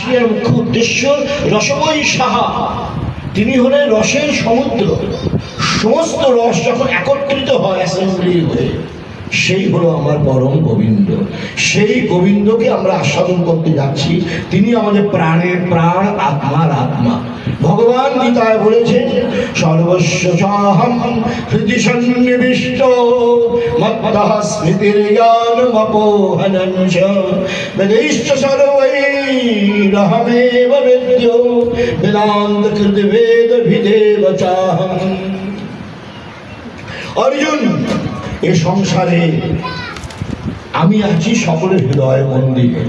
আজকের মুখ্য উদ্দেশ্য রসময়ী সাহা, তিনি হলেন রসের সমুদ্র। সমস্ত রস যখন একত্রিত হয় অ্যাসেম্বলি হয়ে, সেই হলো আমার পরম গোবিন্দ। সেই গোবিন্দকে আমরা আস্বাদন করতে যাচ্ছি। তিনি আমাদের প্রাণের প্রাণ, আত্মার আত্মা। ভগবান গীতায় বলেছেন, সর্বস্ব চাহম হৃদি সন্নিবিষ্ট মত্তঃ স্মৃতির্জ্ঞানমপোহনং চ বেदैश्च সর্বৈরহমেব বেদ্যো বেদান্তকৃত বেদভিদেব চাহম। অর্জুন, এ সংসারে আমি আছি সকলের হৃদয় মন্দিরে।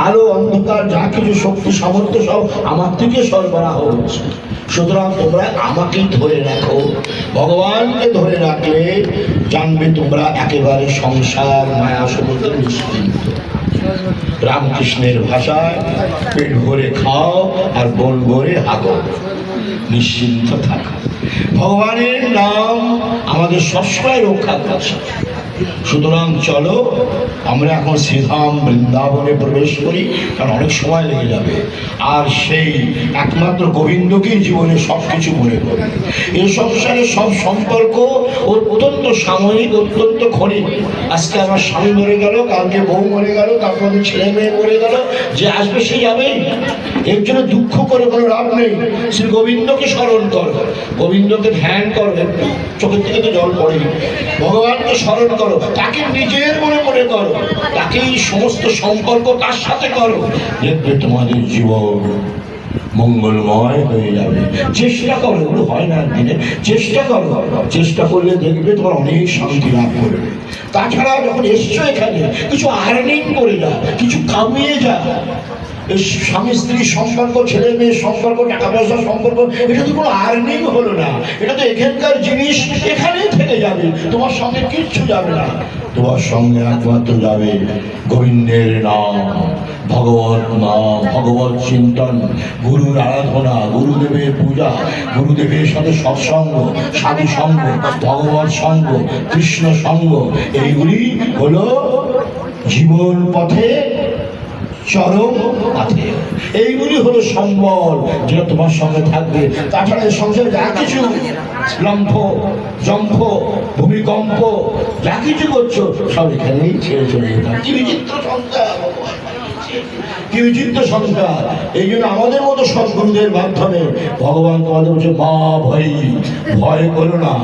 আলো অন্ধকার যা কিছু শক্তি সামর্থ্য সব আমার থেকে সরবরাহ হচ্ছে। সুতরাং তোমরা আমাকেই ধরে রাখো। ভগবানকে ধরে রাখলে জানবে তোমরা একেবারে সংসার মায়া সমুদ্রে নিশ্চিন্ত। রামকৃষ্ণের ভাষায়, পেট ভরে খাও আর বন ভরে হাগো, নিশ্চিন্ত থাকো। ভগবানের নাম আমাদের সবসময় রক্ষা করছে। সুতরাং চলো আমরা এখন শ্রীধাম বৃন্দাবনে প্রবেশ করি, কারণ অনেক সময় লেগে যাবে। আর সেই একমাত্র গোবিন্দকেই জীবনে সব কিছু মনে করি। এই সংসারে সব সম্পর্ক অত্যন্ত সাময়িক, অত্যন্ত ক্ষণিক। আজকে আমার স্বামী মরে গেল, কালকে বউ মরে গেল, তারপরে ছেলে মেয়ে মরে গেল, যে আসবে সেই যাবেই। এর জন্য দুঃখ করে কোনো লাভ নেই। শ্রী গোবিন্দকে স্মরণ করো, গোবিন্দকে ধ্যান করো। চোখের থেকে তো জল পড়ে। ভগবানকে স্মরণ করো, তাকে নিজের মনে মনে করো, তাকেই সমস্ত সম্পর্ক তার সাথে করো। দেখবে তোমাদের জীবন মঙ্গলময় হয়ে যাবে। চেষ্টা করো, এগুলো হয় না দিনে। চেষ্টা করো, চেষ্টা করলে দেখবে তোমার অনেক শান্তি লাভ করবে। তাছাড়া যখন এসছো এখানে, কিছু আর্নিং করে যা, কিছু কামিয়ে যা। স্বামী স্ত্রী সম্পর্ক, ছেলে মেয়ের সম্পর্ক, টাকা পয়সার সম্পর্ক, এটা তো কোনো আর্নিং হলো না। এটা তো এখানকার জিনিস, এখানেই থেকে যাবে। তোমার সঙ্গে কিচ্ছু যাবে না। তোমার সঙ্গে একমাত্র যাবে গোবিন্দের নাম, ভগবত নাম, ভগবত চিন্তন, গুরুর আরাধনা, গুরুদেবের পূজা, গুরুদেবের সাথে সৎসঙ্গ, সাধু সঙ্গ, ভগবত সঙ্গ, কৃষ্ণ সঙ্গ। এইগুলি হলো জীবন পথে চরম পথে। এইগুলি হলো সম্বল, যেটা তোমার সঙ্গে থাকবে। তাছাড়া এই সংসারে যা কিছু লম্ফ জম্ফ ভূমিকম্প যা কিছু করছো, সব এখানেই ছেড়ে চলে যেতাম। কি বিচিত্র সংসার, কি বিচিত্র সংসার। এই জন্য আমাদের মতো সদ্গুরুদের মাধ্যমে ভগবান তোমাদের বলছে, মা ভয়, ভয় করো না।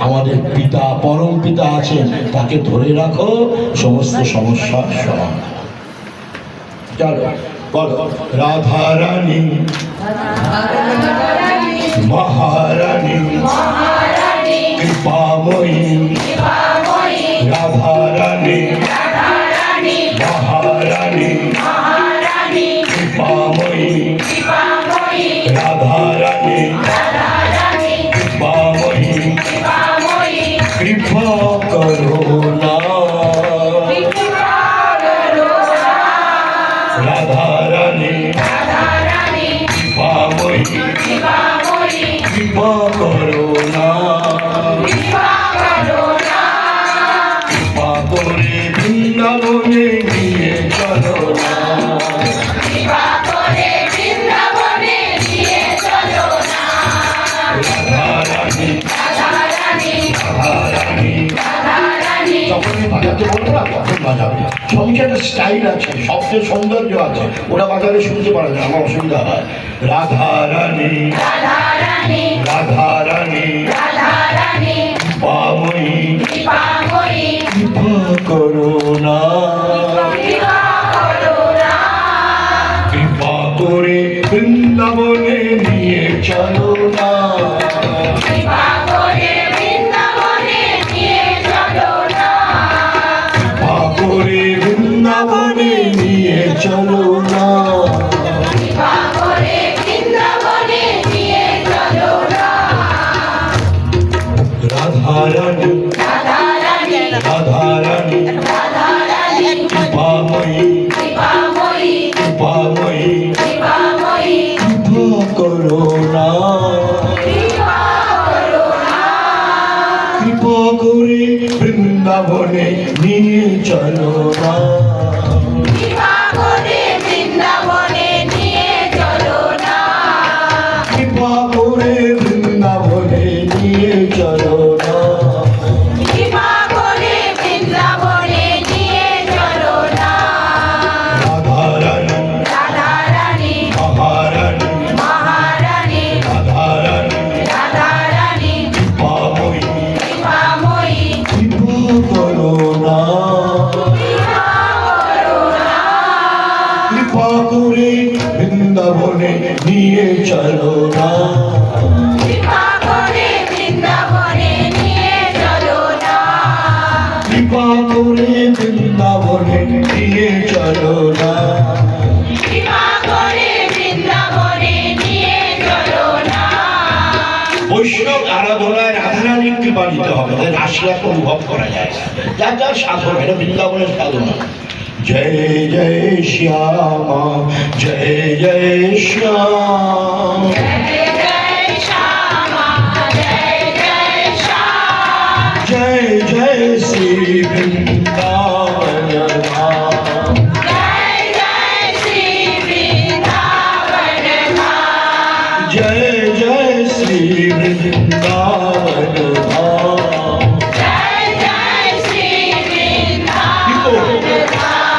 আমাদের পিতা, পরম পিতা আছেন, তাকে ধরে রাখো, সমস্ত সমস্যার সমাধান। চলো বলো, রাধা রানী মহারানী কৃপাময়ী, রাধা রানী মহারানী কৃপাময়ী, রাধা রানী কৃপাময়ী, কৃপা করো না। রাধা রানী কৃপাময়ী, কৃপা করো না। কৃপা করে বৃন্দাবনে নিয়ে চলো না। রাধা রানী, রাধা রানী, যখনই বাজাতে বলবো না তখন বাজাবে। সংসারের স্টাইল আছে, শব্দের সৌন্দর্য আছে, ওরা বাজারে শুনতে পারে না, আমার অসুবিধা হয়। রাধা রানী, রাধা রানী কৃপাময়ী, কৃপা করো না। কৃপা করে বৃন্দাবনে নিয়ে চলো না। কৃপা করে বৃন্দাবনে নিয়ে চলো না। রাধা রানী, রাধা রানী কৃপাময়ী, কৃপাময়ী, কৃপা করো না। কৃপা করে বৃন্দাবনে নিয়ে চলো না। কৃপা করে বৃন্দাবনে নিয়ে বৃন্দাবনে নিয়ে চলো না, কৃপা করে বৃন্দাবনে নিয়ে চলো না, কৃপা করে বৃন্দাবনে নিয়ে চলো না। কৃপা করে বৃন্দাবনে নিয়ে চলো না। বৈষ্ণব আরাধনায় রাধারানীর কৃপা নিতে হবে, রাশিয়াকে অনুভব করা যায়। যার যার সাধনা, এটা বৃন্দাবনের সাধনা। জয় জয় শ্যামা, জয় জয় শ্যাম, জয় জয় শ্যামা, জয় জয় শ্যাম, জয় জয় শ্রী বৃন্দাবন ধাম, জয় জয় শ্রী বৃন্দাবন ধাম, জয় জয় শ্রী বৃন্দাবন ধাম। জয় জয় শ্রী বৃন্দাবন ধাম,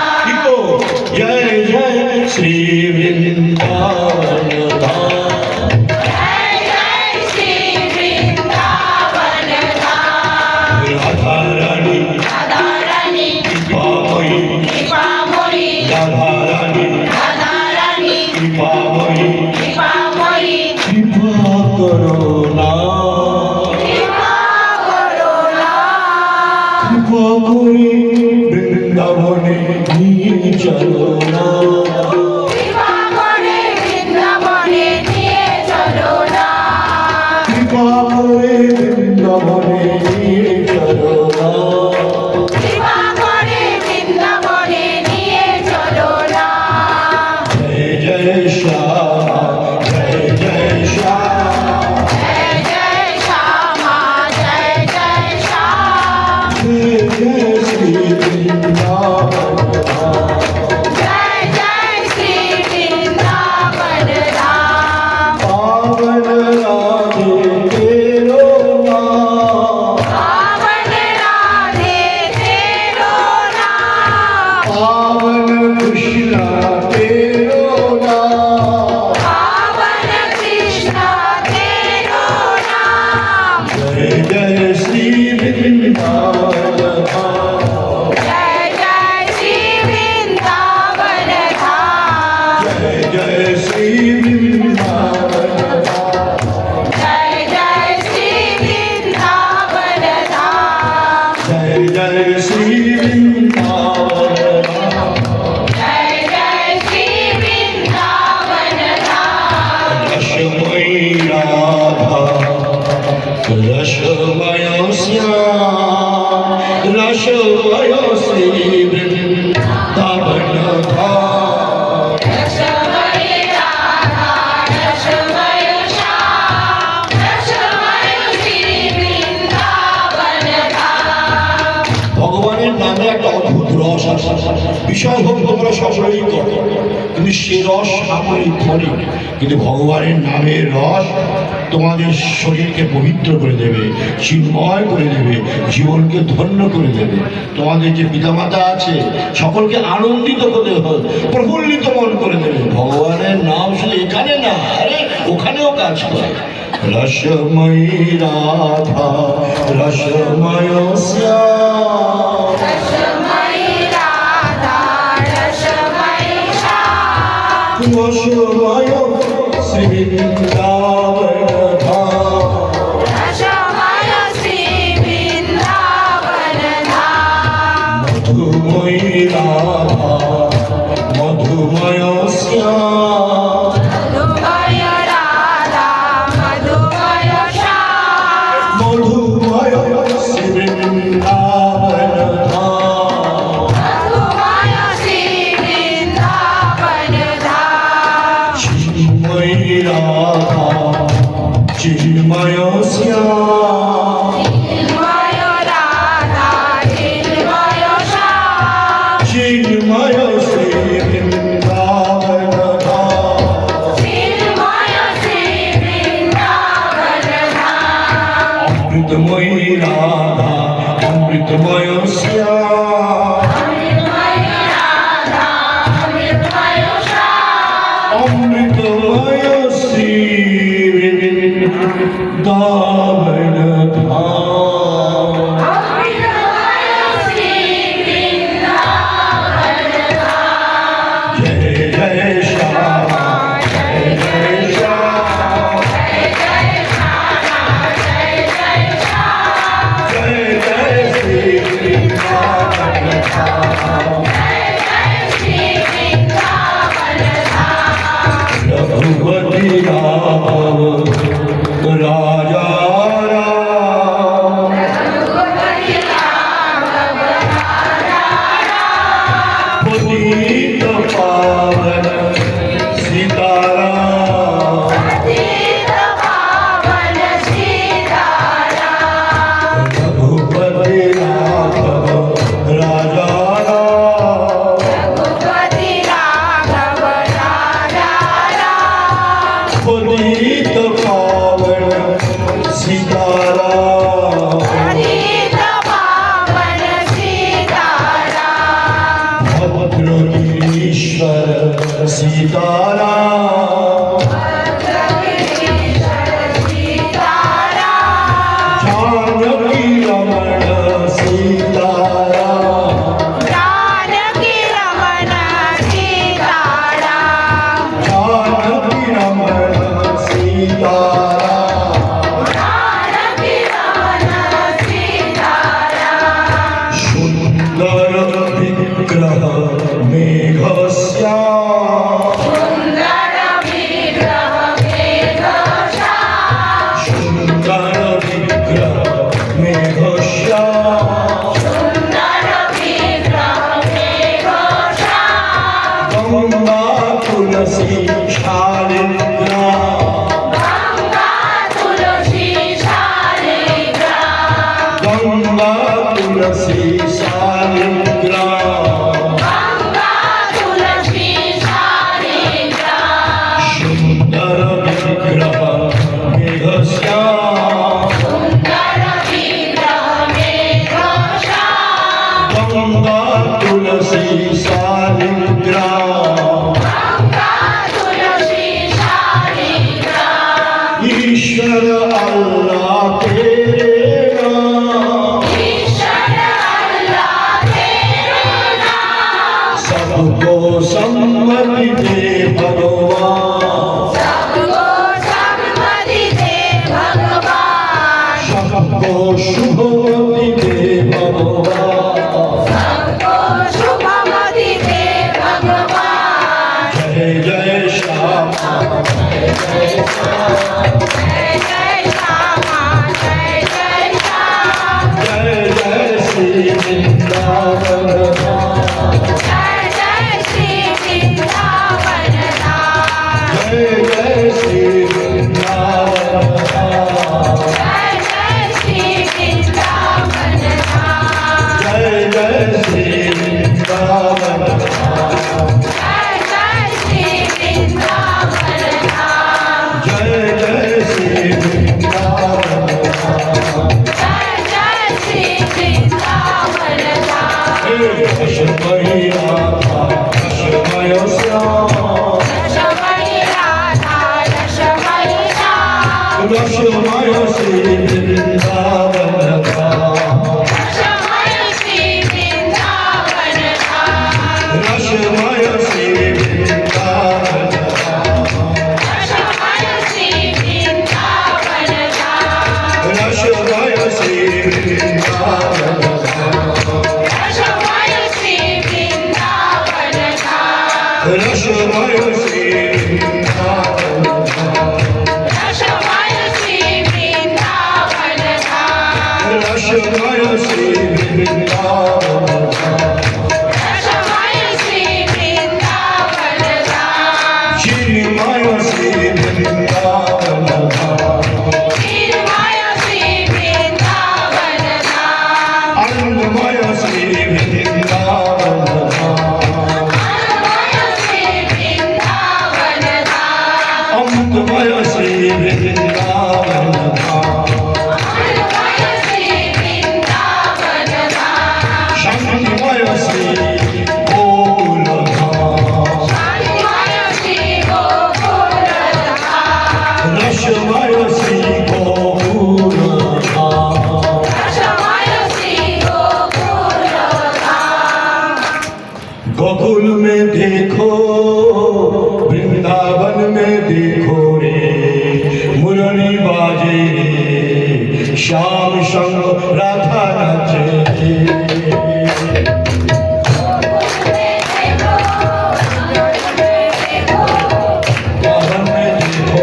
জয় জয় শ্রী বৃন্দাবন ধাম, জয় জয় শ্রী বৃন্দাবন ধাম। রাধা রানী রাধা রানী কৃপাময়ী, কৃপাময়ী, রাধা রানী রাধা রানী কৃপাময়ী, কৃপাময়ী, কৃপা করো না, কৃপা করো না। কৃপা করে বৃন্দাবনে নিয়ে চলো না, কৃপা করে বৃন্দাবনে নিয়ে চলো না, কৃপা করে বৃন্দাবনে নিয়ে চলো না। কৃপা করে বৃন্দাবনে নিয়ে চলো না। জয় জয় শ্যামা, জয় জয় শ্যামা, জয় জয় শ্যামা, জয় জয় শ্যাম, জয় জয় শ্রী বৃন্দাবন ধাম, জয় জয় শ্রী বৃন্দাবন ধাম। পাবন রাধে তেরো নাম, পাवन राधे तेरो नाम, पावन कृष्ण तेरो नाम, पावन कृष्ण तेरो नाम, जय जय श्री वृंदावन धाम, जय जय श्री वृंदावन धाम, जय जय श्री वृंदावन धाम, जय जय श्री वृंदावन धाम, जय जय श्री वृंदावन धाम। जय जय श्री वृंदावन धाम। रसमयी राधा, रसमय श्याम, रसमय श्री वृंदावन धाम, रसमय राधा, रसमय श्याम, रसमय श्री वृंदावन धाम। ভগবানের নামে একটা অদ্ভুত রস আছে। বিষয় ভোগ তোমরা সকলেই করো, কিন্তু সে রস সাময়িক ক্ষণিক, কিন্তু ভগবানের নামের রস তোমাদের শরীরকে পবিত্র করে দেবে, চিন্ময় করে দেবে, জীবনকে ধন্য করে দেবে। তোমাদের যে পিতামাতা আছে সকলকে আনন্দিত করে দেবে, প্রফুল্লিত মন করে দেবে। ভগবানের নাম শুধু এখানে না, আরে ওখানেও কাজ করে। রসময়ী রাধা, রসময় শ্যাম, रसमय राधा, रसमय श्याम, রসময় শ্রী বৃন্দাবন ধাম, रसमय श्री वृंदावन धाम। মধুময়ী রাধা, মধুময় শ্যাম, मधुमय राधा, मधुमय श्याम, মধুময় শ্রী বৃন্দাবন ধাম, मधुमय श्री वृंदावन धाम। চিন্ময়ী রাধা, চিন্ময় শ্যাম, चिन्मय राधा, चिन्मय श्याम, চিন্ময় শ্রী বৃন্দাবন ধাম, चिन्मय श्री वृंदावन धाम। অমৃতময়ী রাধা, অমৃতময় শ্যাম, अमृतमय राधा, अमृतमय श्याम, অমৃতময় শ্রী বৃন্দাবন ধাম। अमृतमय श्री वृंदावन धाम। जय जय श्याम, रघुपति राघव राजा राम पतित पावन सीताराम रघुपति राघव राजा राम पतित पावन सीताराम भद्रगिरीश्वर सीताराम जानकी रमण सीताराम जानकी रमण सीताराम सुंदर विग्रह मेघश्याम सुंदर विग्रह मेघश्याम गंगा तुलसी शालिग्राम गंगा तुलसी शालिग्राम सुंदर विग्रह मेघश्याम गंगा तुलसी शालिग्राम ईश्वर अल्लाह तेरे नाम सबको सम्मति दे भगवान सबको शुभमति दे भगवान जय जय श्याम जय जय श्री वृंदावन जय जय श्री वृंदावन जय जय श्री वृंदावन जय जय श्री वृंदावन दशमयी राधा दशमय श्याम दशमय श्री वृंदावन धाम दशमय श्री वृंदावन धाम दशमय श्री वृंदावन धाम दशमय श्री वृंदावन रसमय श्री वृंदावन चिन्मय श्री वृंदावन अन्नमय श्री वृंदावन अमृतमय श्री वृंदावन शांतिमय श्री गोकुल रसमय श्री गोकुल गोकुल में देखो वृंदावन में देखो रे मुरली बाजे रे श्याम संग राधा नाचे वृंदावन में देखो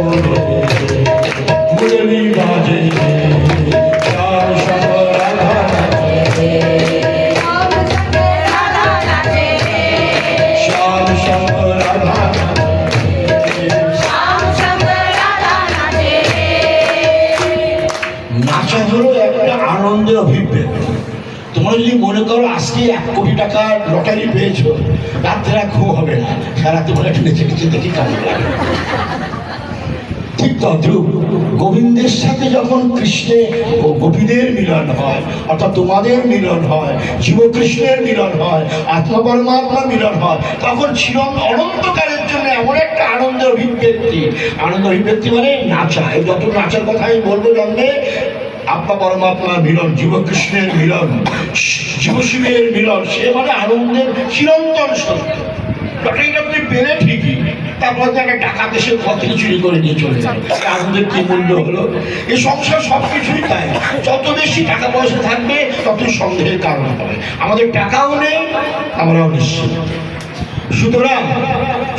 আজকে 1 কোটি টাকার লটারি পেয়েছো, রাত্রে আর ঘুম হবে না, সারাতে বলে একটু নেচে নেচে দেখি কেমন লাগে। ঠিক তদ্রুপ গোবিন্দের সাথে যখন কৃষ্ণে ও গোপীদের মিলন হয়, অর্থাৎ তোমাদের মিলন হয়, জীবকৃষ্ণের মিলন হয়, আত্মা পরমাত্মা মিলন হয়, তখন চিরম অনন্তকালের জন্য এমন একটা আনন্দের অভিব্যক্তি। আনন্দ অভিব্যক্তি মানে নাচা। এই যত নাচার কথা আমি বলবো জন্মে, আত্মা পরমাত্মার মিলন, জীবকৃষ্ণের মিলন, জীবশিবের মিলন, সে মানে আনন্দের চিরন্তন সত্য। লটারিটা আপনি পেলে ঠিকই, তারপর তো একটা টাকা দেশে ঘর থেকে চুরি করে নিয়ে চলে যাবে, আনন্দের কি মূল্য হলো? এই সংসার সব কিছুই তাই, যত বেশি টাকা পয়সা থাকবে ততই সন্দেহের কারণ হবে। আমাদের টাকাও নেই, আমরাও নিশ্চিত। সুতরাং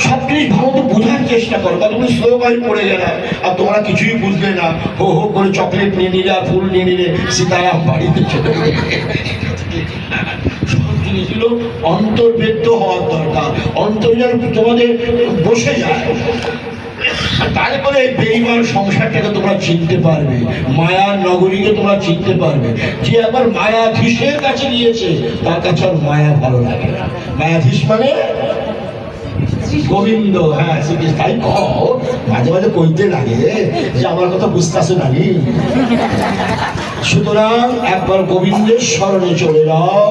সব জিনিস ভালো তো বোঝার চেষ্টা করো। কতগুলো শ্লোকাই পড়ে গেলাম আর তোমরা কিছুই বুঝলে না, হো হো করে চকলেট নিয়ে নিলে আর ফুল নিয়ে নিলে, সীতারাম বাড়িতে চলে গেলে। সব জিনিসগুলো অন্তর্ভেদ্য হওয়ার দরকার, অন্তর যেন তোমাদের বসে যায়। তারপরে এই বেঈমান সংসারটাকে তোমরা চিনতে পারবে, মায়ার নগরীকে তোমরা চিনতে পারবে। যে আবার মায়াধীশের কাছে গিয়েছে তার কাছে আর মায়া ভালো লাগে না। মায়াধীশ মানে গোবিন্দ, হ্যাঁ শ্রীকৃষ্ণ। তাই কও, মাঝে মাঝে কইতে লাগে যে আমার কথা বুঝতেছে নাকি। সুতরাং একবার গোবিন্দের স্মরণে চলে যাও,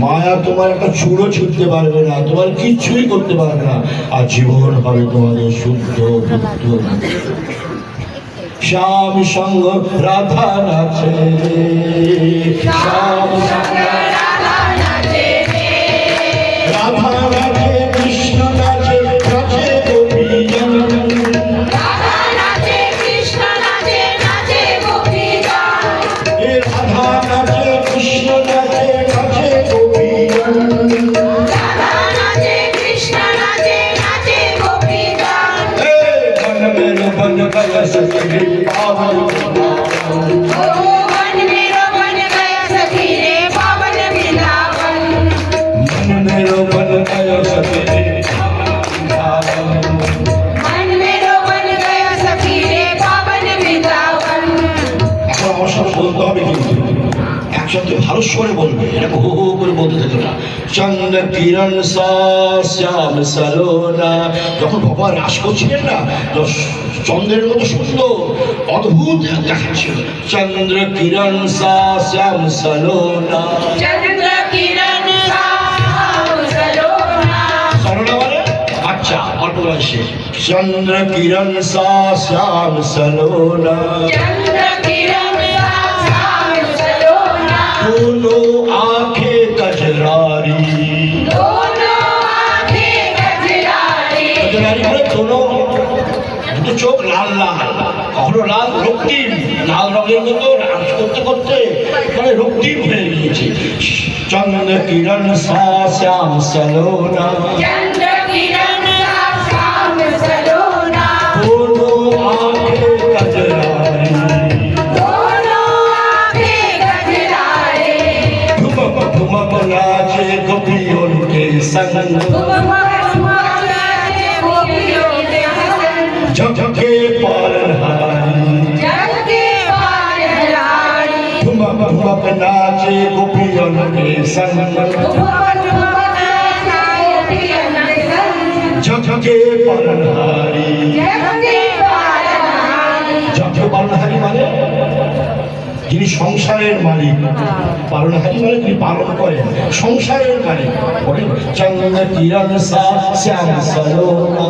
মায়া তোমার একটা চুড়ো ছুটতে পারবে না, তোমার কিচ্ছুই করতে পারবে না, আর জীবন হবে তোমাদের শুদ্ধ বুদ্ধ। শ্যাম সঙ্গ রাধা নাচে, শ্যাম সঙ্গ রাধা নাচে, কৃষ্ণ নাচে, নাচে গোপীজন। রাধা নাচে, কৃষ্ণ নাচে, নাচে গোপীজন। मन मेरो बन गया सखी रे पावन वृंदावन। मन मेरो बन गया सखी रे पावन वृंदावन। এখন আমার সাথে বলতে হবে, কিন্তু একসাথে ভালো স্বরে বলবে, এরকম হো হো করে বলতে থাকে না। চন্দ্র কিরণ সা শ্যাম সলোনা, যখন ভগবান রাস করছিলেন না, চন্দ্রের মতো সুন্দর অদ্ভুত দেখাচ্ছিল। চন্দ্র কিরণ সা শ্যাম সলোনা, সলোনা মানে আচ্ছা অল্প বয়সে। চন্দ্র কিরণ সা শ্যাম সলোনা, दोनों आंखें कजरारी, कजरारी মানে दोनों দুটো চোখ লাল লাল, কখনো লাল রক্তিম, লাল রঙের মতো ডান্স করতে করতে মানে রক্তিম হয়ে গিয়েছে। চন্দ্র কিরণ সা শ্যাম সলোনা, दोनों आंखें कजरारी, नाचे गोपियों के संग, झटके पालनहारी, ठुमक ठुमक नाचे गोपियों के संग, झटके पालनहारी। झटके पालनहारी মানে যিনি সংসারের মালিক, পালনহারি মানে তিনি পালন করেন, সংসারের মালিক। চন্দ্র কিরণ সা শ্যাম সলোনা,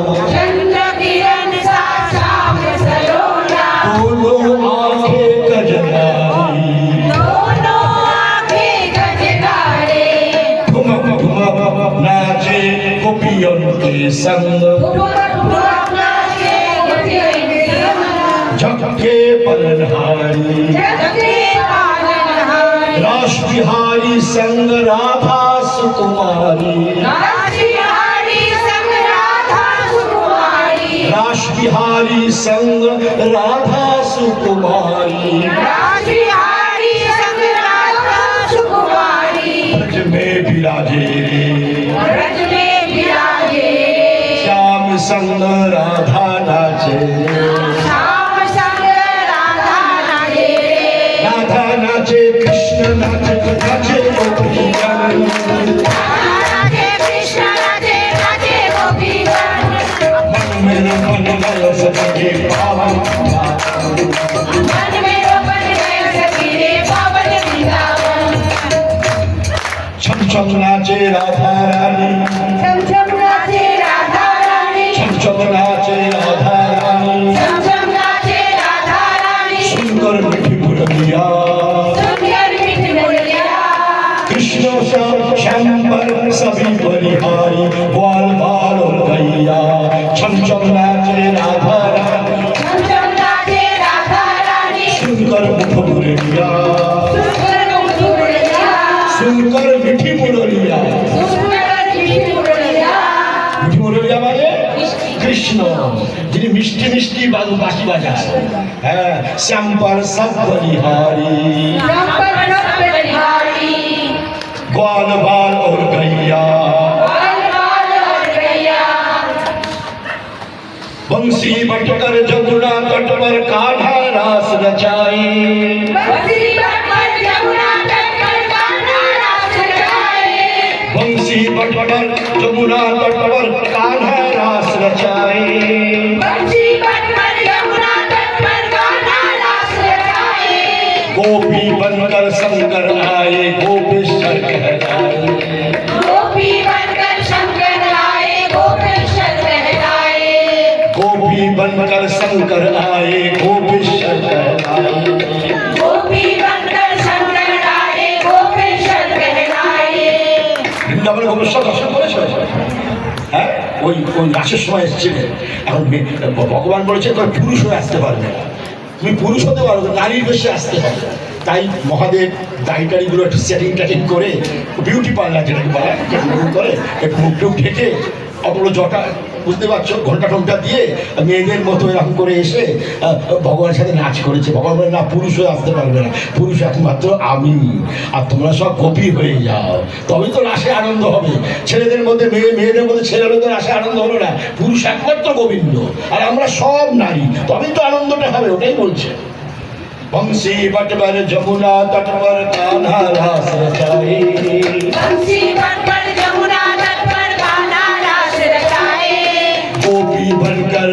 दोनों आंखें कजरारी, ठुमक ठुमक नाचे गोपियों के संग, झटके पालनहारी। रास बिहारी संग राधा सुकुमारी, रास बिहारी संग राधा सुकुमारी। ब्रज में विराजे, श्याम संग राधा नाचे, राधा नाचे, कृष्ण नाचे, नाचे गोपीजन। मेरे मन गयो सखी पावन मन मेरो बन गयो सखी रे पावन वृंदावन छम छम नाचे राधा रानी छम छम नाचे राधा रानी छम छम नाचे राधा रानी छम छम नाचे राधा रानी सुंदर मीठी मुरलिया सुंदर मीठी मुरलिया कृष्ण श्याम पर सभी बलिहारी ग्वाल बाल और गैया छम छम नाचे राधा रानी छम छम नाचे राधा रानी सुंदर मुख मुरलिया सुंदर मुरलिया सुंदर मीठी मुरलिया सुंदर मीठी मुरलिया মিঠি মুরলিয়া মানে কৃষ্ণ যিনি মিষ্টি মিষ্টি বাঁশি বাজায় হ্যাঁ শ্যাম পর সব বলিহারি राम पर रब बलिहारी ग्वाल बाल और गैया बाल बाल और गैया बंसी बटकर जमुना तट पर कान्हा रास रचाई बंसी बटकर जमुना तट पर कान्हा रास रचाए बंसी बटकर जमुना तट पर कान्हा रास रचाई बंसी बटकर जमुना तट पर कान्हा रास रचाए गोपी बनकर शंकर आए गोपेश्वर कहलाए गोपी बनकर शंकर आए गोपेश्वर कहलाए गोपी बनकर शंकर आए गोपेश्वर कहलाए गोपी बनकर शंकर आए गोपेश्वर कहलाए বৃন্দাবনে গোপেশ্বর দর্শন করেছো হ্যাঁ ওই ওই রাসের সময় এসেছিলেন এখন ভগবান বলেছে তোর পুরুষ হয়ে আসতে পারবে না তুমি পুরুষ হতে পারো নারীর বেশি আসতে হবে তাই মহাদেব দাড়িটাড়িগুলো একটু সেটিং টেটিং করে বিউটি পার্লার যেটাকে বলে করে একটু মুখ টুক ঢেকে অপলো জটা বুঝতে পারছো ঘন্টা টন্টা দিয়ে মেয়েদের মতো এরকম করে এসে ভগবানের সাথে নাচ করেছে ভগবান বলে না পুরুষ হয়ে আসতে পারবে না পুরুষ একমাত্র আমি আর তোমরা সব গোপী হয়ে যাও তবেই তো রাসে আনন্দ হবে ছেলেদের মধ্যে মেয়েদের মধ্যে ছেলেদের রাসে আনন্দ হলো না পুরুষ একমাত্র গোবিন্দ আর আমরা সব নারী তবেই তো আনন্দটা হবে ওটাই বলছে बंसी बटवर जमुना तट पर कान्हा रास रचाए बंसी बनकर जमुना तट पर कान्हा रास रचाए गोपी बनकर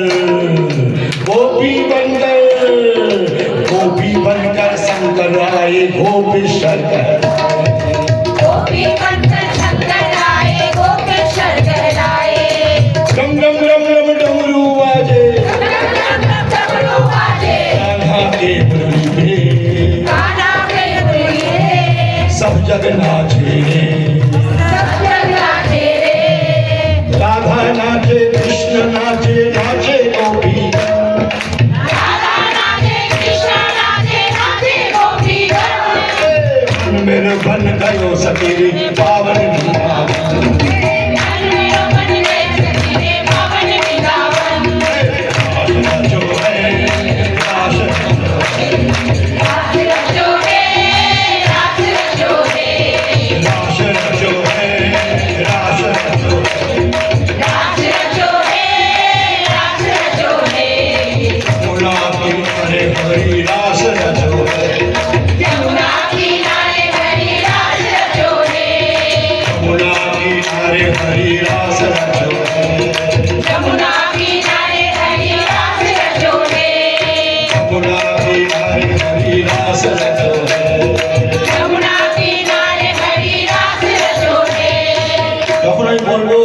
शंकर आए गोपेश्वर गोपी बनकर शंकर आए गोपेश्वर कहलाए रम रम रम रम डमरू बाजे डमरू बाजे कान्हा के मुरली पे कान्हा के मुरली रे सब जग नाचे सब जग नाचे रे राधा नाचे कृष्ण नाचे नाचे गोपी राधा नाचे कृष्ण नाचे नाचे गोपी मेरे बन गयो सकेरी पावन वृंदावन मन मेरो बन गए सखी रे पावन वृंदावन रास जो है रास रास रचो रे रास रचो रे रास जो है रास रास रचो रे रास रचो रे मुला की हरे हरी रास जो है यमुना किनारे हरी रास रचो रे मुला की हरे हरी रास जो है यमुना किनारे हरी रास रचो रे मुला की हरे हरी रास जो है यमुना किनारे हरी रास रचो रे যখন আমি বলবো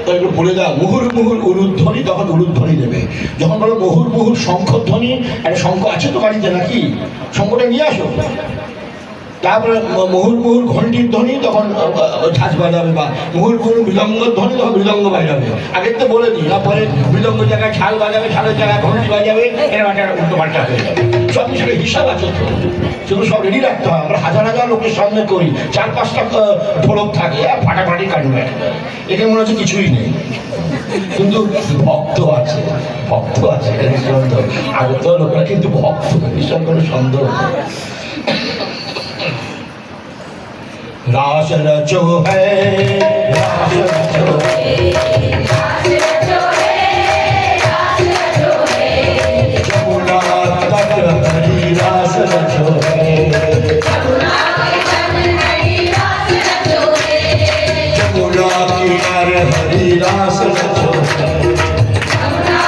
তো একটু বলে দাও মুহুর মুহুর উলুধ্বনি তখন উলুধ্বনি দেবে যখন বলো মুহুর মুহুর শঙ্খধ্বনি একটা শঙ্খ আছে তো বাড়িতে নাকি শঙ্খটা নিয়ে আসো তারপরে মুহুর মুহুর ঘন্টির ধ্বনি তখন ঝাঁঝ বাজাবে বা মুহুর মুহুর মৃদঙ্গ ধ্বনি তখন মৃদঙ্গ বাজাবে আগে তো বলে দিই তারপরে মৃদঙ্গ জায়গায় ঝাল বাজাবে ঝালের জায়গায় ঘন্টি বাজাবে এরকম একটা উল্টো পাল্টা হয়ে যাবে সব কিছুর হিসাব আছে তো সেগুলো সব রেডি রাখতে হয় আমরা হাজার হাজার লোকের সামনে করি 4-5টা ঢোলক থাকে আর ফাটাফাটি কাটবে এখানে মনে হচ্ছে কিছুই নেই কিন্তু ভক্ত আছে নিঃসন্দেহ আগত লোকরা কিন্তু ভক্ত ভীষণ কোনো সন্দেহ নেই। रास रचो है रास रचो रास रचो रे रास रचो रे जमुना तट हरी रास रचो है यमुना किनारे हरी रास रचो रे जमुना किनारे हरी रास रचो है यमुना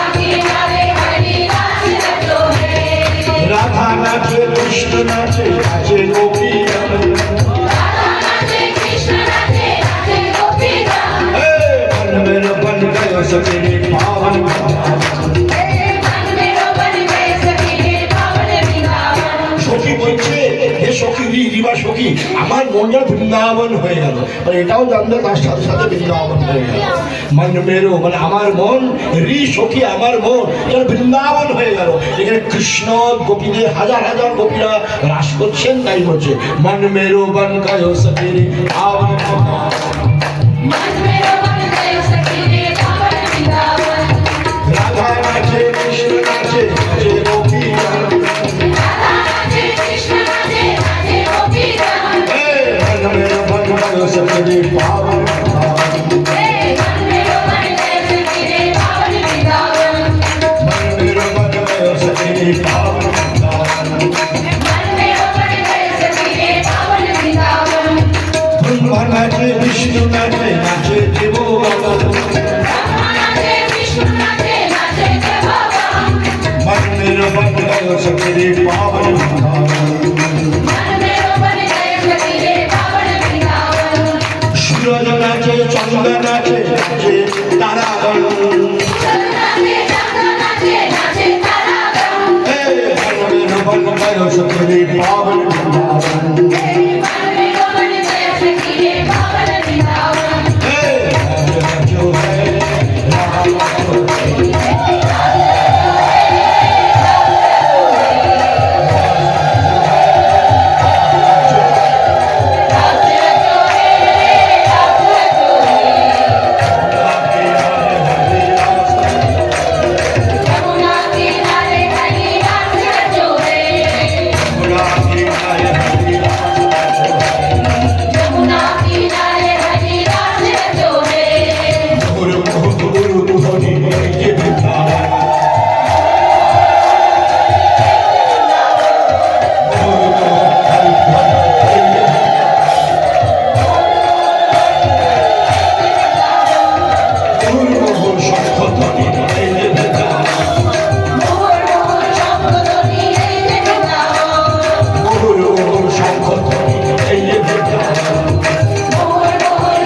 মন যেন বৃন্দাবন হয়ে গেল, মানে এটাও জানবে তার সাথে সাথে বৃন্দাবন হয়ে গেল। মানে মেরো মানে আমার মন, রি সখী আমার মন যেন বৃন্দাবন হয়ে গেল। এখানে কৃষ্ণ গোপীদের হাজার হাজার গোপীরা রাস করছেন, তাই বলছে মন মেরো বন গায় সখী রে পাবন मन मेरो मन गयो सखी रे पावन वृंदावन। রাধা নাচে কৃষ্ণ নাচে নাচে গোপীরা, राधा नाचे कृष्ण नाचे नाचे गोपीगण। मन मेरो बन गाय सखी रे पावन हे मन मेरो मन गयो सखी रे पावन वृंदावन। मन मेरो बन गाय सखी रे पावन मन मेरो मन गयो सखी रे पावन वृंदावन। ब्रह्मा नाचे विष्णु नाचे नाचे देव ब्रह्मा नाचे विष्णु नाचे नाचे देवगण। मन मेरो बन गाय सखी रे पावन मन मेरो मन गयो सखी रे पावन वृंदावन। सूरज नाचे चंद्र नाचे नाचे तारागण, चल नाचे चंद्र नाचे नाचे तारागण। मन मेरो बन गाय सखी रे पावन हे मन मेरो मन गयो सखी रे पावन वृंदावन। जो है यमुना किनारे हरि रास रचो रे। यमुना किनारे हरि रास रचो रे। मोहर मोहर शंख ध्वनि এই যে বৃন্দাবন। मोहर मोहर शंख ध्वनि এই যে বৃंदावन। मोहर मोहर शंख ध्वनि এই যে बृंदावन। मोहर मोहर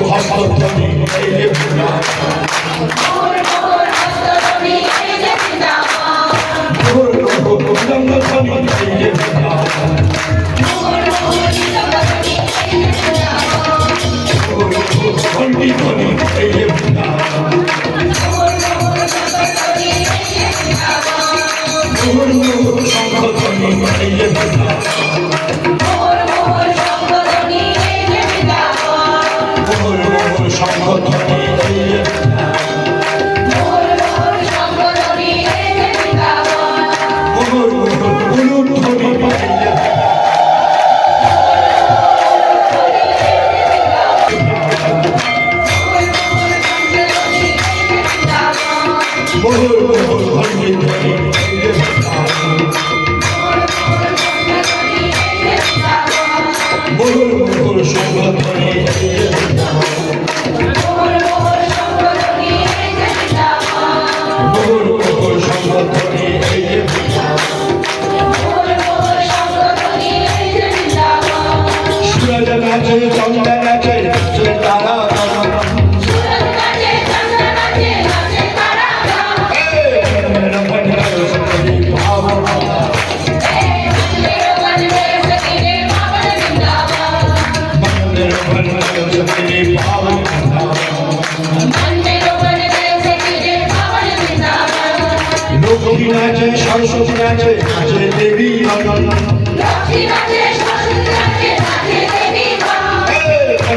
हस्त ध्वनि এই যে बृंदावन। मोहर मोहर हस्त ध्वनि এই যে बृंदावन। मोहर मोहर निलंग ध्वनि এই যে बृंदावन। मोहर मोहर निलंग ध्वनि এই যে बृंदावन। मोहर मोहर घंटी ध्वनि এই যে बृंदावन। मोहर मोहर शंख ध्वनि এই যে बृंदावन। मोहर मोहर शंख ध्वनि এই যে बृंदावन। मोहर मोहर शंख ध्वनि এই যে बृंदावन। মোহর মোহর শঙ্খ ধ্বনি এই যে मोहर मोहर शंख ध्वनि এই যে बृंदावन। মোহর মোহর উলুর ধ্বনি এই যে মোহর মোহর ঘন্টি ধ্বনি এই যে মোহর মোহর শঙ্খ ধ্বনি এই যে মোহর মোহর শঙ্খ ধ্বনি এই যে सूरज नाचे चंद्र नाचे नाचे तारा मेरा बन गाय सखी रे पावन मन मेरा बन गाय सखी रे पावन लक्ष्मी नाचे सरस्वती नाचे नाचे देवी मन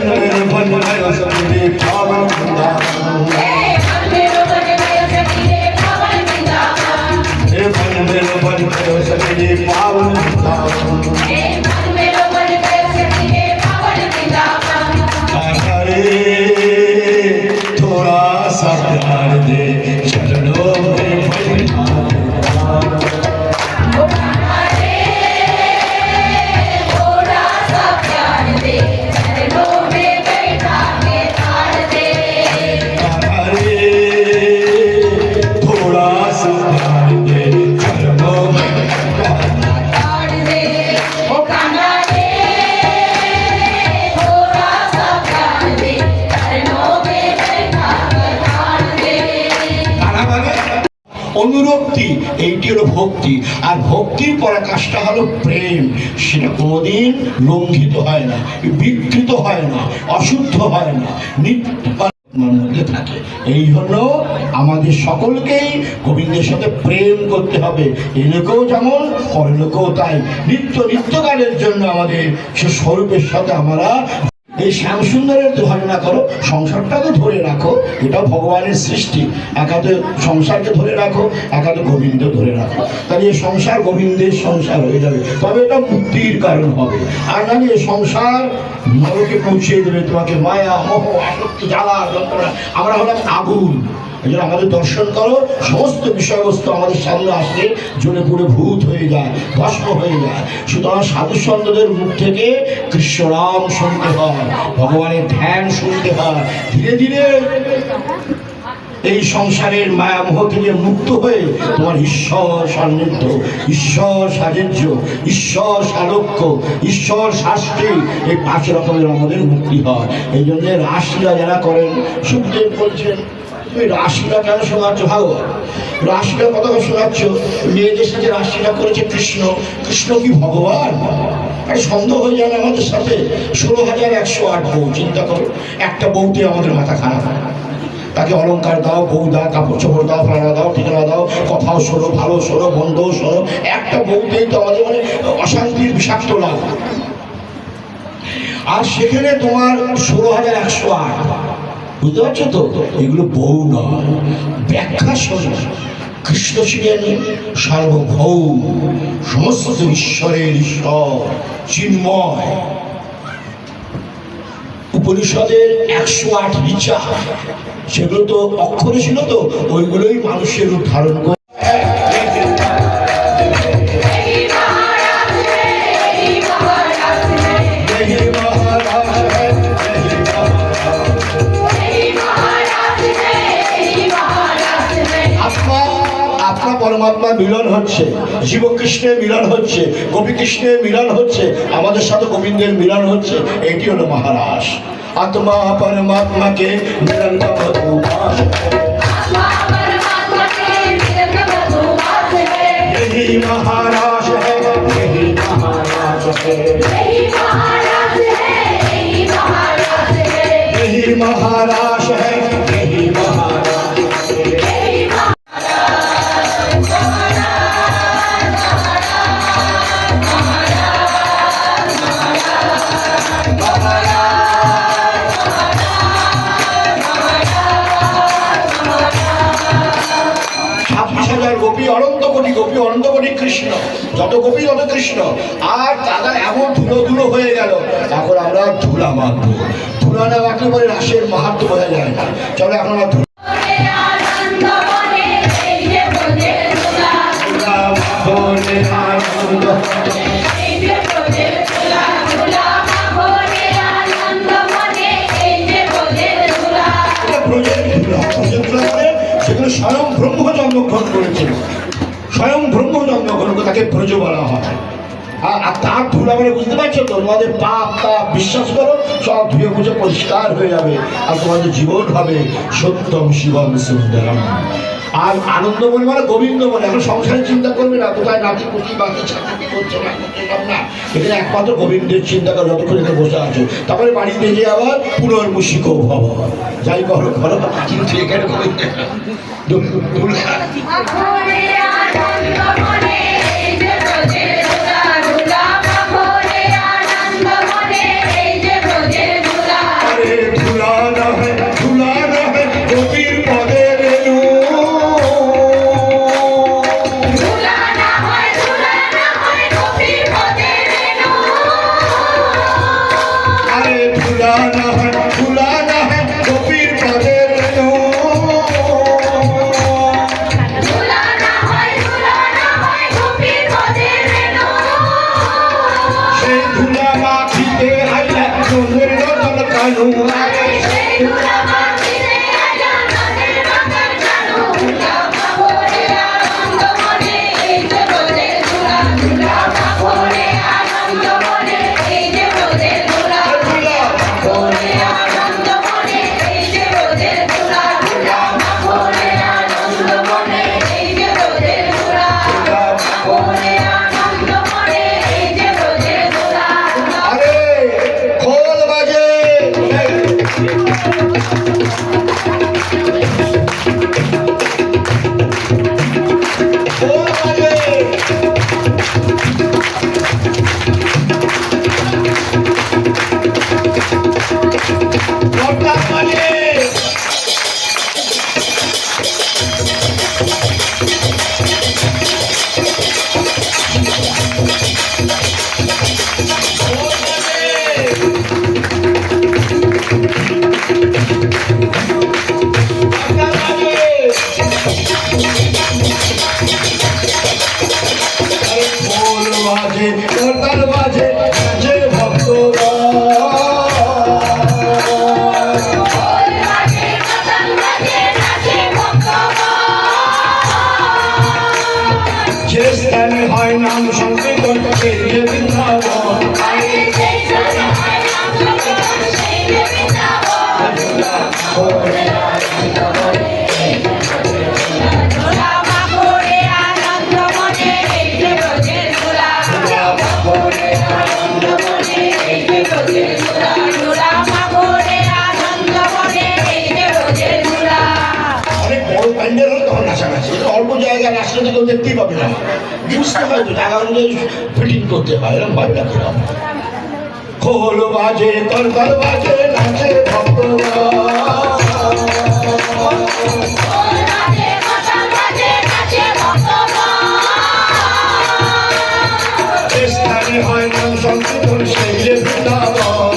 मेरा बन गाय सखी रे पावन हे मन मेरा बन गाय सखी रे पावन अरे थोड़ा सा प्यार दे चरणों में बैठा थोड़ा सा प्यार दे चरणों में तारा माने অনুরক্তি, এইটি হলো ভক্তি। আর ভক্তির পরাকাষ্ঠা হলো প্রেম। সেটা কোনোদিন লঙ্ঘিত হয় না, বিকৃত হয় না, অশুদ্ধ হয় না, নিত্য মধ্যে থাকে। এই জন্য আমাদের সকলকেই গোবিন্দের সাথে প্রেম করতে হবে। এই লোকেও যেমন পরলোকেও তাই। নিত্যকালের জন্য আমাদের সে স্বরূপের সাথে আমরা এই শ্যামসুন্দরের ধারণা করো, সংসারটাকে ধরে রাখো, এটা ভগবানের সৃষ্টি। একাতে সংসারকে ধরে রাখো, একাতে গোবিন্দ ধরে রাখো, তাহলে এই সংসার গোবিন্দের সংসার হয়ে যাবে। তবে এটা মুক্তির কারণ হবে। আর না এই সংসার নরকে পৌঁছিয়ে দেবে তোমাকে। মায়া, মোহ, আসক্তি, জ্বালা, যন্ত্রণা। আমরা হলাম আগুন। এই জন্য আমাদের দর্শন করো, সমস্ত বিষয়বস্তু আমাদের সামনে আসলে জ্বলে পুড়ে ভূত হয়ে যায়, ভস্ম হয়ে যায়। সুতরাং সাধু সন্তদের মুখ থেকে কৃষ্ণ নাম শুনতে হয়, ভগবানের ধ্যান শুনতে হয়। ধীরে ধীরে এই সংসারের মায়ামোহ থেকে মুক্ত হয়ে তোমার ঈশ্বর সান্নিধ্য, ঈশ্বর সাহায্য, ঈশ্বর সালোক্য, ঈশ্বর শাস্তি, এই 5 রকমের আমাদের মুক্তি হয়। এই জন্য রাসলীলা যারা করেন, সুখদেব বলছেন তুমি রাসলীলা কেন শোনাচ্ছ? ভাগবত রাসলীলা কথা শোনাচ্ছ, মেয়েদের সাথে রাসলীলা করেছে কৃষ্ণ। কৃষ্ণ কি ভগবান? আর সন্দেহ হয়ে যায় আমাদের সাথে। 16,108 বউ, চিন্তা করো। একটা বউতে আমাদের মাথা খারাপ হয়। তাকে অলঙ্কার দাও, বউ দাও, কাপড় চোপড় দাও, প্রাণা দাও, ঠিকানা দাও, কথাও শোনো, ভালো শোনো, বন্ধও শোনো। একটা বউতেই তো আমাদের মানে অশান্তির বিষাক্ত লাভ। আর সেখানে তোমার 16,108, বুঝতে পারছো তো? এগুলো বউ নয়, ব্যাখ্যা শোনো। কৃষ্ণ ছিলেন সার্বভৌম, সমস্ত ঈশ্বরের ঈশ্বর, চিন্ময়। উপনিষদের 108 ঋচা, সেগুলো তো অক্ষরে ছিল, তো ওইগুলোই মানুষের রূপ ধারণ করে। পরমাত্মা মিলন হচ্ছে, জীব কৃষ্ণের মিলন হচ্ছে, গোপী কৃষ্ণের মিলন হচ্ছে, আমাদের সাথে গোবিন্দের মিলন হচ্ছে। এটি হলো মহারাস। আত্মা পরমাত্মাকে মিলন का मधुमास यही महारास है, यही महारास है, यही महारास है, यही महारास है, यही महारास है, यही महारास है। গোপী অনন্ত কোটি, গোপী অনন্ত কোটি কৃষ্ণ, যত গোপী তত কৃষ্ণ। আর তারা এমন ধুলো ধুলো হয়ে গেল, এখন আমরা ধুলা মাখবো। ধুলা না মাখলে পরে রাসের মাহাত্ম্য বোঝা যায় না। চলো এখন আমরা ধুলা সেখানে স্বয়ং ব্রহ্ম জন্মগ্রহণ করেছিল, স্বয়ং ব্রহ্ম জন্মগ্রহণ করে, তাকে ব্রজ বলা হয়। আর তার ধুলা মানে বুঝতে পারছো তো, তোমাদের পাপ তাপ বিশ্বাস করো সব ধুয়ে মুছে পরিষ্কার হয়ে যাবে। আর তোমাদের জীবন হবে সত্যম শিবম সুন্দরম। আর আনন্দ বলে মানে গোবিন্দ বলে। এখন সংসারের চিন্তা করবে না, কোথায় নাতি পুতি বাকি ছাত্রী করছে না, করছে সব না। এখানে একমাত্র গোবিন্দের চিন্তা করো যতক্ষণ এখানে বসে আছো। তারপরে বাড়িতে গিয়ে আবার পুনর্মুষিক ভব, যাই করো করো, কিন্তু এখানে সে স্থানে হয় নাম সংকীর্তন এই যে বৃন্দাবন অল্প জায়গায় রাস্তাতে কেউ দেখতেই পাবে না বুঝতে হয় তো জায়গা অনুযায়ী ফিটিং করতে হয় এরকম ভাবে রাখতে হবে খোল বাজে তরকার বাজে নাচে স্থানে হয় নাম সংকীর্তন সেই যে বৃন্দাবন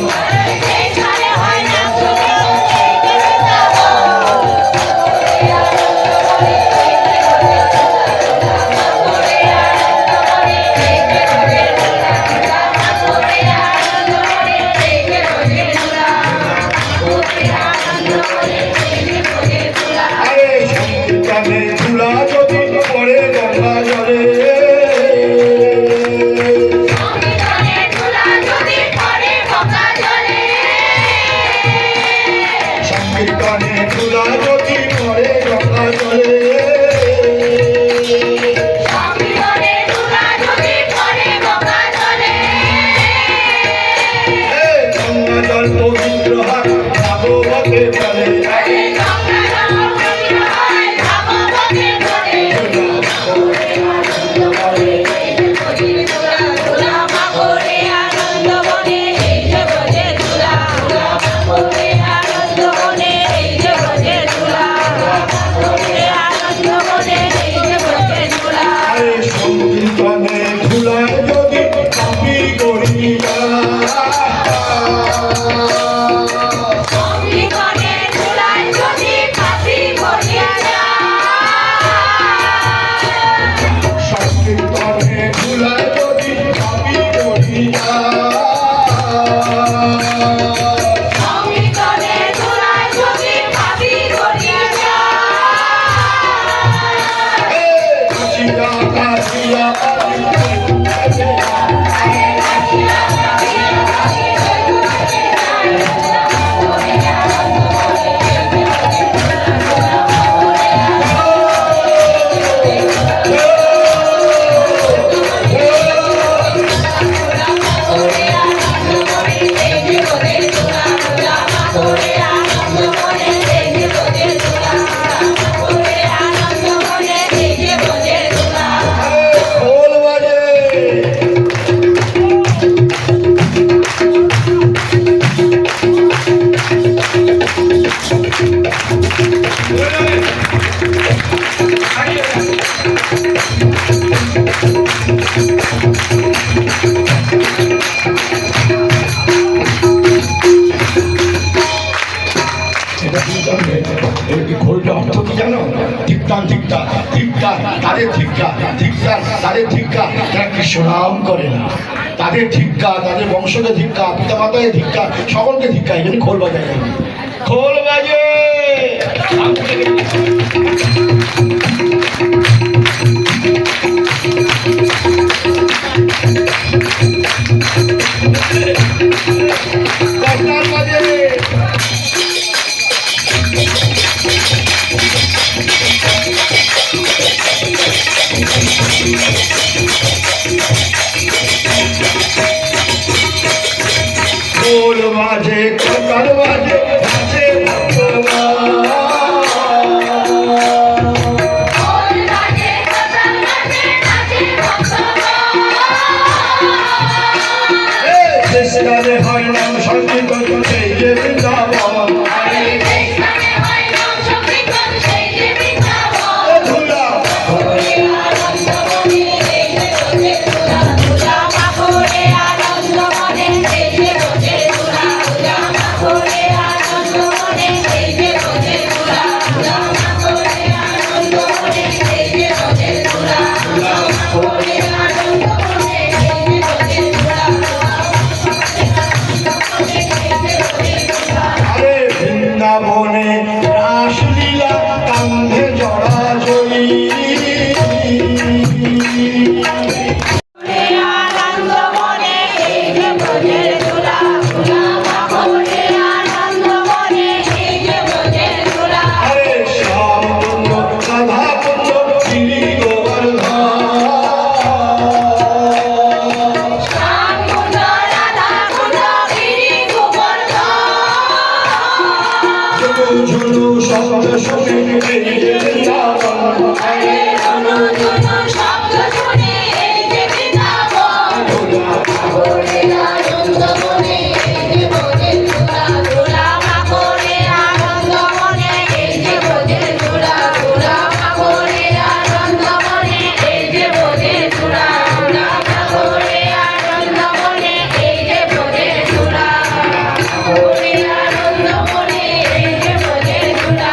খোলটা অর্থ কি জানো ধিক্কার ধিক্কার ধিক্কার তাদের ধিক্কার ধিক্কার তাদের ধিক্কার যারা কৃষ্ণনাম করে না তাদের ধিক্কার তাদের বংশকে ধিক্কার পিতা মাতায় ধিক্কার সকলকে ধিক্কার এই জন্য খোল বাজায় খোল বাজে খোল বাজে ককার বাজে নাচে চেষ্টারে হয় নাম সংকীর্তন সেই যে বৃন্দাবন বনে রাসলীলা কান্ধে জড়া জড়ি এই যে বৃন্দাবন আরে রুনু ঝুনু শব্দ শুনে এই যে বৃন্দাবন ধুলা করে আনন্দ মনে এই যে বোঝে ধুলা ধুলা করে আনন্দ মনে এই যে বোঝে ধুলা ধুলা করে আনন্দ মনে এই যে বোঝে ধুলা ধুলা করে আনন্দ মনে এই যে বোঝে ধুলা করে আনন্দ মনে এই যে বোঝে ধুলা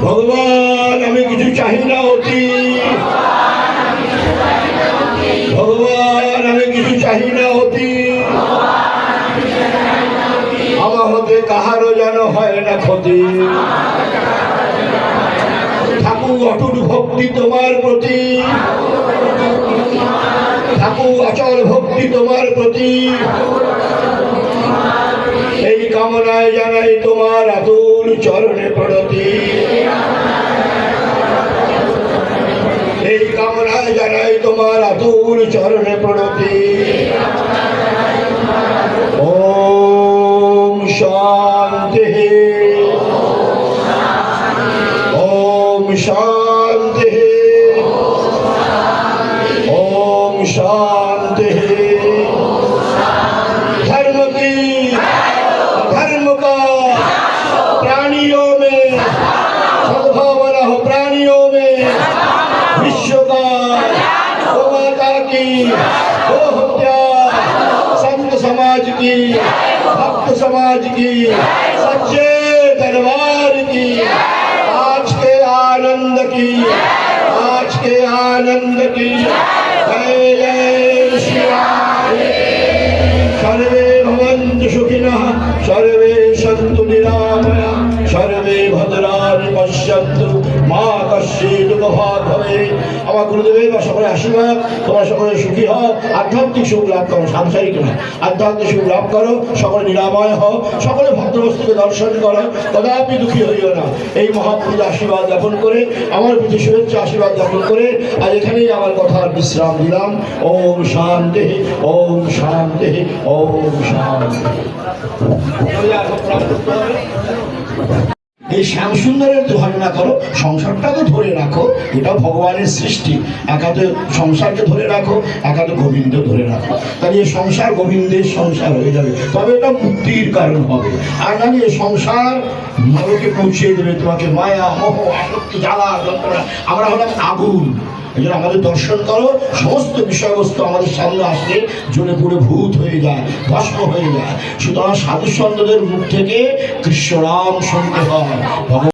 ভগবান আমি কিছু চাহি না অতি ভগবান আমি কিছু চাহি না অতি আমার হতে কাহারও যেন হয় না ক্ষতি থাকুক অটুট ভক্তি তোমার প্রতি থাকুক অচল ভক্তি তোমার প্রতি এই কামনায় জানাই তোমার আতুল চরণে প্রণতি এই কামনায় জানাই তোমার আতুল চরণে প্রণতি ওম শান্তি ওম শান্তি ओम शांति धर्म की धर्म का प्राणियों में सद्भावना हो प्राणियों में विश्व का गो माता की गो हत्या संत समाज की भक्त समाज की सच्चे दरबार की आज के आनंद की आज के आनंद की जय जय श्री राम सर्वे भवन्तु सुखिनः सर्वे सन्तु निरामया सर्वे भद्राणि पश्यन्तु মা কশ্চিৎ দুঃখভাগ ভবেৎ। আমার গুরুদেবের বা সকলের আশীর্বাদ তোমরা সকলে সুখী হও, আধ্যাত্মিক সুখ লাভ করো, সাংসারিক নয়, আধ্যাত্মিক সুখ লাভ করো, সকলে নিরাময় হও, সকলে ভদ্রবস্তুকে দর্শন করো, কদাপি দুঃখী হইও না। এই মহাপুরুষ আশীর্বাদ জ্ঞাপন করে আমার প্রতি শুভেচ্ছা আশীর্বাদ জ্ঞাপন করে আজ এখানেই আমার কথার বিশ্রাম দিলাম। ওম শান্তি ওম শান্তি ওম শান্তি। এই শ্যামসুন্দরের ধরে না করো, সংসারটাকে ধরে রাখো, এটা ভগবানের সৃষ্টি। একাতে সংসারকে ধরে রাখো, একাতে গোবিন্দ ধরে রাখো, তাহলে এই সংসার গোবিন্দের সংসার হয়ে যাবে, তবে এটা মুক্তির কারণ হবে। আর নাহলে এই সংসার নরকে পৌঁছে দেবে তোমাকে, মায়া মোহ আসক্তি জ্বালা যন্ত্রণা। আমরা হলাম আগুন, এই জন্য আমাদের দর্শন করো, সমস্ত বিষয়বস্তু আমাদের সামনে আসলে জ্বলে পুড়ে ভূত হয়ে যায়, ভস্ম হয়ে যায়। সুতরাং সাধু সন্তদের মুখ থেকে কৃষ্ণনাম শুনতে হয়।